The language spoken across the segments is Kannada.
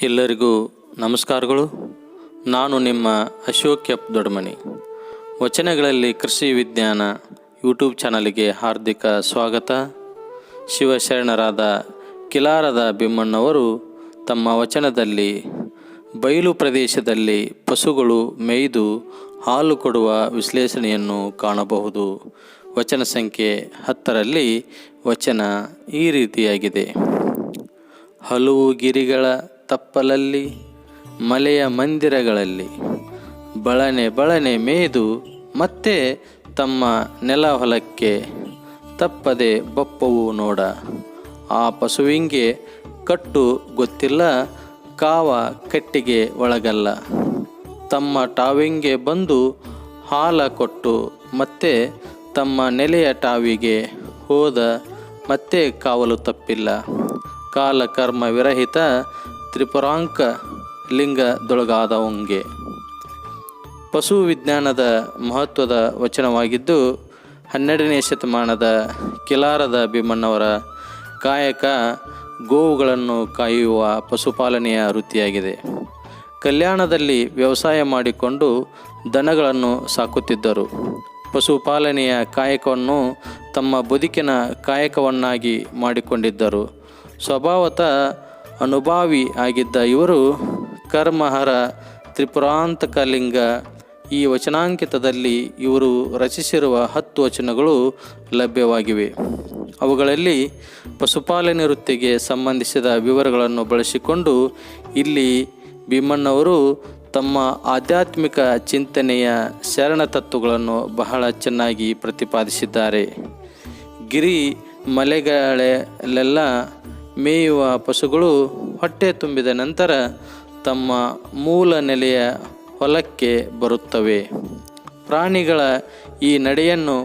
ಎಲ್ಲರಿಗೂ ನಮಸ್ಕಾರಗಳು. ನಾನು ನಿಮ್ಮ ಅಶೋಕ್ ಎಫ್ ದೊಡ್ಡಮನಿ. ವಚನಗಳಲ್ಲಿ ಕೃಷಿ ವಿಜ್ಞಾನ ಯೂಟ್ಯೂಬ್ ಚಾನಲ್ಗೆ ಹಾರ್ದಿಕ ಸ್ವಾಗತ. ಶಿವಶರಣರಾದ ಕಿಲಾರದ ಭೀಮಣ್ಣವರು ತಮ್ಮ ವಚನದಲ್ಲಿ ಬಯಲು ಪ್ರದೇಶದಲ್ಲಿ ಪಶುಗಳು ಮೇಯ್ದು ಹಾಲು ಕೊಡುವ ವಿಶ್ಲೇಷಣೆಯನ್ನು ಕಾಣಬಹುದು. ವಚನ ಸಂಖ್ಯೆ 10ರಲ್ಲಿ ವಚನ ಈ ರೀತಿಯಾಗಿದೆ. ಹಲವು ಗಿರಿಗಳ ತಪ್ಪಲಲ್ಲಿ ಮಲೆಯ ಮಂದಿರಗಳಲ್ಲಿ ಬಳನೆ ಮೇಯ್ದು ಮತ್ತೆ ತಮ್ಮ ನೆಲ ಹೊಲಕ್ಕೆ ತಪ್ಪದೆ ಬಪ್ಪವು ನೋಡ. ಆ ಪಶುವಿಂಗೆ ಕಟ್ಟು ಗೊತ್ತಿಲ್ಲ, ಕಾವ ಕಟ್ಟಿಗೆ ಒಳಗಲ್ಲ. ತಮ್ಮ ಟಾವಿಂಗೆ ಬಂದು ಹಾಲ ಕೊಟ್ಟು ಮತ್ತೆ ತಮ್ಮ ನೆಲೆಯ ಟಾವಿಗೆ ಹೋದ, ಮತ್ತೆ ಕಾವಲು ತಪ್ಪಿಲ್ಲ. ಕಾಲ ಕರ್ಮ ವಿರಹಿತ ತ್ರಿಪುರಾಂಕ ಲಿಂಗದೊಳಗಾದವಂಗೆ. ಪಶು ವಿಜ್ಞಾನದ ಮಹತ್ವದ ವಚನವಾಗಿದ್ದು 12ನೇ ಶತಮಾನದ ಕಿಲಾರದ ಭೀಮಣ್ಣವರ ಕಾಯಕ ಗೋವುಗಳನ್ನು ಕಾಯುವ ಪಶುಪಾಲನೆಯ ವೃತ್ತಿಯಾಗಿದೆ. ಕಲ್ಯಾಣದಲ್ಲಿ ವ್ಯವಸಾಯ ಮಾಡಿಕೊಂಡು ದನಗಳನ್ನು ಸಾಕುತ್ತಿದ್ದರು. ಪಶುಪಾಲನೆಯ ಕಾಯಕವನ್ನು ತಮ್ಮ ಬದುಕಿನ ಕಾಯಕವನ್ನಾಗಿ ಮಾಡಿಕೊಂಡಿದ್ದರು. ಸ್ವಭಾವತಃ ಅನುಭಾವಿ ಆಗಿದ್ದ ಇವರು ಕರ್ಮಹರ ತ್ರಿಪುರಾಂತಕ ಲಿಂಗ. ಈ ವಚನಾಂಕಿತದಲ್ಲಿ ಇವರು ರಚಿಸಿರುವ 10 ವಚನಗಳು ಲಭ್ಯವಾಗಿವೆ. ಅವುಗಳಲ್ಲಿ ಪಶುಪಾಲನೆ ವೃತ್ತಿಗೆ ಸಂಬಂಧಿಸಿದ ವಿವರಗಳನ್ನು ಬಳಸಿಕೊಂಡು ಇಲ್ಲಿ ಭೀಮಣ್ಣವರು ತಮ್ಮ ಆಧ್ಯಾತ್ಮಿಕ ಚಿಂತನೆಯ ಶರಣ ತತ್ವಗಳನ್ನು ಬಹಳ ಚೆನ್ನಾಗಿ ಪ್ರತಿಪಾದಿಸಿದ್ದಾರೆ. ಗಿರಿ ಮಲೆಗಳಲ್ಲೆಲ್ಲ ಮೇಯುವ ಪಶುಗಳು ಹೊಟ್ಟೆ ತುಂಬಿದ ನಂತರ ತಮ್ಮ ಮೂಲ ನೆಲೆಯ ಹೊಲಕ್ಕೆ ಬರುತ್ತವೆ. ಪ್ರಾಣಿಗಳ ಈ ನಡೆಯನ್ನು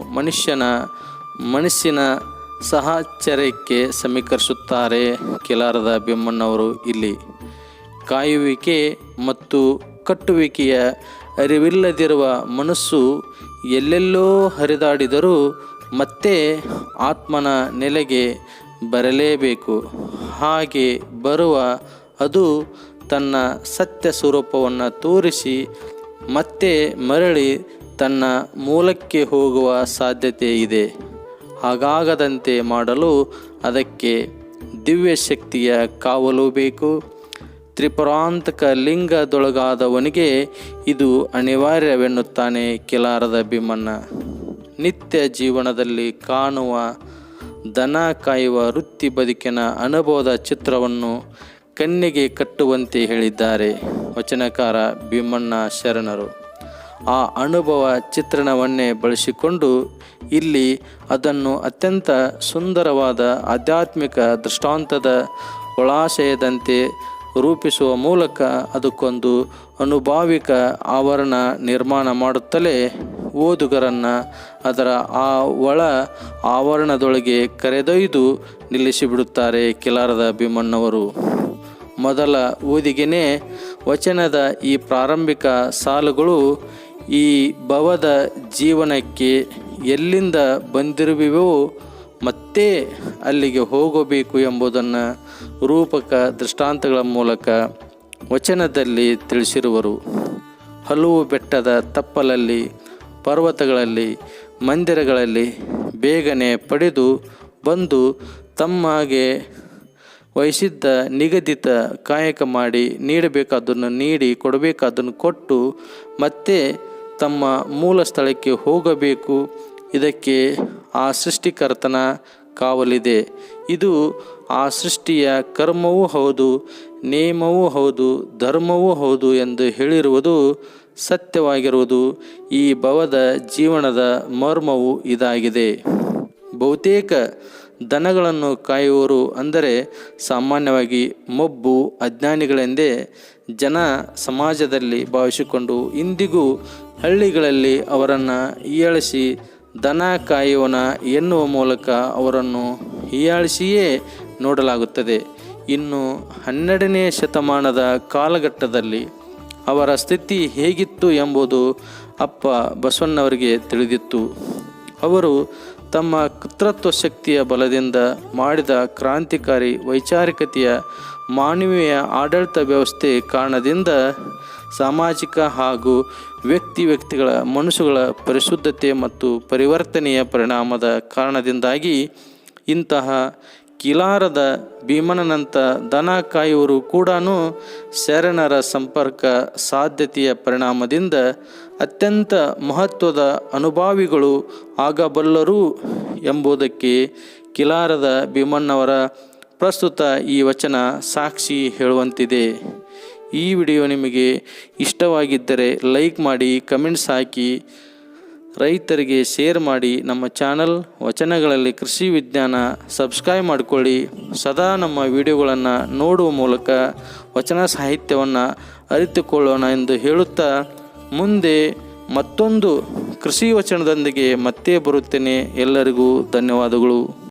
ಮನಸ್ಸಿನ ಸಹಚರ್ಯಕ್ಕೆ ಸಮೀಕರಿಸುತ್ತಾರೆ ಕಿಲಾರದ ಭೀಮಣ್ಣವರು. ಇಲ್ಲಿ ಕಾಯುವಿಕೆ ಮತ್ತು ಕಟ್ಟುವಿಕೆಯ ಅರಿವಿಲ್ಲದಿರುವ ಮನಸ್ಸು ಎಲ್ಲೆಲ್ಲೋ ಹರಿದಾಡಿದರೂ ಮತ್ತೆ ಆತ್ಮನ ನೆಲೆಗೆ ಬರಲೇಬೇಕು. ಹಾಗೆ ಬರುವ ಅದು ತನ್ನ ಸತ್ಯ ಸ್ವರೂಪವನ್ನು ತೋರಿಸಿ ಮತ್ತೆ ಮರಳಿ ತನ್ನ ಮೂಲಕ್ಕೆ ಹೋಗುವ ಸಾಧ್ಯತೆ ಇದೆ. ಹಾಗಾಗದಂತೆ ಮಾಡಲು ಅದಕ್ಕೆ ದಿವ್ಯ ಶಕ್ತಿಯ ಕಾವಲು ಬೇಕು. ತ್ರಿಪುರಾಂತಕ ಲಿಂಗದೊಳಗಾದವನಿಗೆ ಇದು ಅನಿವಾರ್ಯವೆನ್ನುತ್ತಾನೆ ಕಿಲಾರದ ಭೀಮಣ್ಣ. ನಿತ್ಯ ಜೀವನದಲ್ಲಿ ಕಾಣುವ ದನ ಕಾಯುವ ವೃತ್ತಿ ಬದುಕಿನ ಅನುಭವದ ಚಿತ್ರವನ್ನು ಕಣ್ಣಿಗೆ ಕಟ್ಟುವಂತೆ ಹೇಳಿದ್ದಾರೆ ವಚನಕಾರ ಭೀಮಣ್ಣ ಶರಣರು. ಆ ಅನುಭವ ಚಿತ್ರಣವನ್ನೇ ಬಳಸಿಕೊಂಡು ಇಲ್ಲಿ ಅದನ್ನು ಅತ್ಯಂತ ಸುಂದರವಾದ ಆಧ್ಯಾತ್ಮಿಕ ದೃಷ್ಟಾಂತದ ಒಳಾಶಯದಂತೆ ರೂಪಿಸುವ ಮೂಲಕ ಅದಕ್ಕೊಂದು ಅನುಭಾವಿಕ ಆವರಣ ನಿರ್ಮಾಣ ಮಾಡುತ್ತಲೇ ಓದುಗರನ್ನು ಅದರ ಆ ಒಳ ಆವರಣದೊಳಗೆ ಕರೆದೊಯ್ದು ನಿಲ್ಲಿಸಿಬಿಡುತ್ತಾರೆ ಕಿಲಾರದ ಭೀಮಣ್ಣವರು. ಮೊದಲ ಓದಿಗೆನೇ ವಚನದ ಈ ಪ್ರಾರಂಭಿಕ ಸಾಲುಗಳು ಈ ಭವದ ಜೀವನಕ್ಕೆ ಎಲ್ಲಿಂದ ಬಂದಿರುವಿವೋ ಮತ್ತೆ ಅಲ್ಲಿಗೆ ಹೋಗಬೇಕು ಎಂಬುದನ್ನು ರೂಪಕ ದೃಷ್ಟಾಂತಗಳ ಮೂಲಕ ವಚನದಲ್ಲಿ ತಿಳಿಸಿರುವರು. ಹಲವು ಬೆಟ್ಟದ ತಪ್ಪಲಲ್ಲಿ, ಪರ್ವತಗಳಲ್ಲಿ, ಮಂದಿರಗಳಲ್ಲಿ ಬೇಗನೆ ಪಡೆದು ಬಂದು ತಮ್ಮಗೆ ವಹಿಸಿದ್ದ ನಿಗದಿತ ಕಾಯಕ ಮಾಡಿ ನೀಡಬೇಕಾದನ್ನು ನೀಡಿ ಕೊಡಬೇಕಾದನ್ನು ಕೊಟ್ಟು ಮತ್ತೆ ತಮ್ಮ ಮೂಲ ಸ್ಥಳಕ್ಕೆ ಹೋಗಬೇಕು. ಇದಕ್ಕೆ ಆ ಸೃಷ್ಟಿಕರ್ತನ ಕಾವಲಿದೆ. ಇದು ಆ ಸೃಷ್ಟಿಯ ಕರ್ಮವೂ ಹೌದು, ನೇಮವೂ ಹೌದು, ಧರ್ಮವೂ ಹೌದು ಎಂದು ಹೇಳಿರುವುದು ಸತ್ಯವಾಗಿರುವುದು. ಈ ಭವದ ಜೀವನದ ಮರ್ಮವು ಇದಾಗಿದೆ. ಬಹುತೇಕ ದನಗಳನ್ನು ಕಾಯುವವರು ಅಂದರೆ ಸಾಮಾನ್ಯವಾಗಿ ಮೊಬ್ಬು ಅಜ್ಞಾನಿಗಳೆಂದೇ ಜನ ಸಮಾಜದಲ್ಲಿ ಭಾವಿಸಿಕೊಂಡು ಇಂದಿಗೂ ಹಳ್ಳಿಗಳಲ್ಲಿ ಅವರನ್ನು ಹೀಯಾಳಿಸಿ ದನ ಕಾಯುವನ ಎನ್ನುವ ಮೂಲಕ ಅವರನ್ನು ಹೀಯಾಳಿಸಿಯೇ ನೋಡಲಾಗುತ್ತದೆ. ಇನ್ನು 12ನೇ ಶತಮಾನದ ಕಾಲಘಟ್ಟದಲ್ಲಿ ಅವರ ಸ್ಥಿತಿ ಹೇಗಿತ್ತು ಎಂಬುದು ಅಪ್ಪ ಬಸವಣ್ಣವರಿಗೆ ತಿಳಿದಿತ್ತು. ಅವರು ತಮ್ಮ ಕರ್ತೃತ್ವ ಶಕ್ತಿಯ ಬಲದಿಂದ ಮಾಡಿದ ಕ್ರಾಂತಿಕಾರಿ ವೈಚಾರಿಕತೆಯ ಮಾನವೀಯ ಆಡಳಿತ ವ್ಯವಸ್ಥೆ ಕಾರಣದಿಂದ ಸಾಮಾಜಿಕ ಹಾಗೂ ವ್ಯಕ್ತಿಗಳ ಮನಸ್ಸುಗಳ ಪರಿಶುದ್ಧತೆ ಮತ್ತು ಪರಿವರ್ತನೆಯ ಪರಿಣಾಮದ ಕಾರಣದಿಂದಾಗಿ ಇಂತಹ ಕಿಲಾರದ ಭೀಮನಂಥ ದನ ಕಾಯುವರು ಕೂಡ ಶರಣರ ಸಂಪರ್ಕ ಸಾಧ್ಯತೆಯ ಪರಿಣಾಮದಿಂದ ಅತ್ಯಂತ ಮಹತ್ವದ ಅನುಭಾವಿಗಳು ಆಗಬಲ್ಲರು ಎಂಬುದಕ್ಕೆ ಕಿಲಾರದ ಭೀಮಣ್ಣವರ ಪ್ರಸ್ತುತ ಈ ವಚನ ಸಾಕ್ಷಿ ಹೇಳುವಂತಿದೆ. ಈ ವಿಡಿಯೋ ನಿಮಗೆ ಇಷ್ಟವಾಗಿದ್ದರೆ ಲೈಕ್ ಮಾಡಿ, ಕಮೆಂಟ್ಸ್ ಹಾಕಿ, ರೈತರಿಗೆ ಶೇರ್ ಮಾಡಿ. ನಮ್ಮ ಚಾನಲ್ ವಚನಗಳಲ್ಲಿ ಕೃಷಿ ವಿಜ್ಞಾನ ಸಬ್ಸ್ಕ್ರೈಬ್ ಮಾಡಿಕೊಳ್ಳಿ. ಸದಾ ನಮ್ಮ ವಿಡಿಯೋಗಳನ್ನು ನೋಡುವ ಮೂಲಕ ವಚನ ಸಾಹಿತ್ಯವನ್ನು ಅರಿತುಕೊಳ್ಳೋಣ ಎಂದು ಹೇಳುತ್ತಾ ಮುಂದೆ ಮತ್ತೊಂದು ಕೃಷಿ ವಚನದೊಂದಿಗೆ ಮತ್ತೆ ಬರುತ್ತೇನೆ. ಎಲ್ಲರಿಗೂ ಧನ್ಯವಾದಗಳು.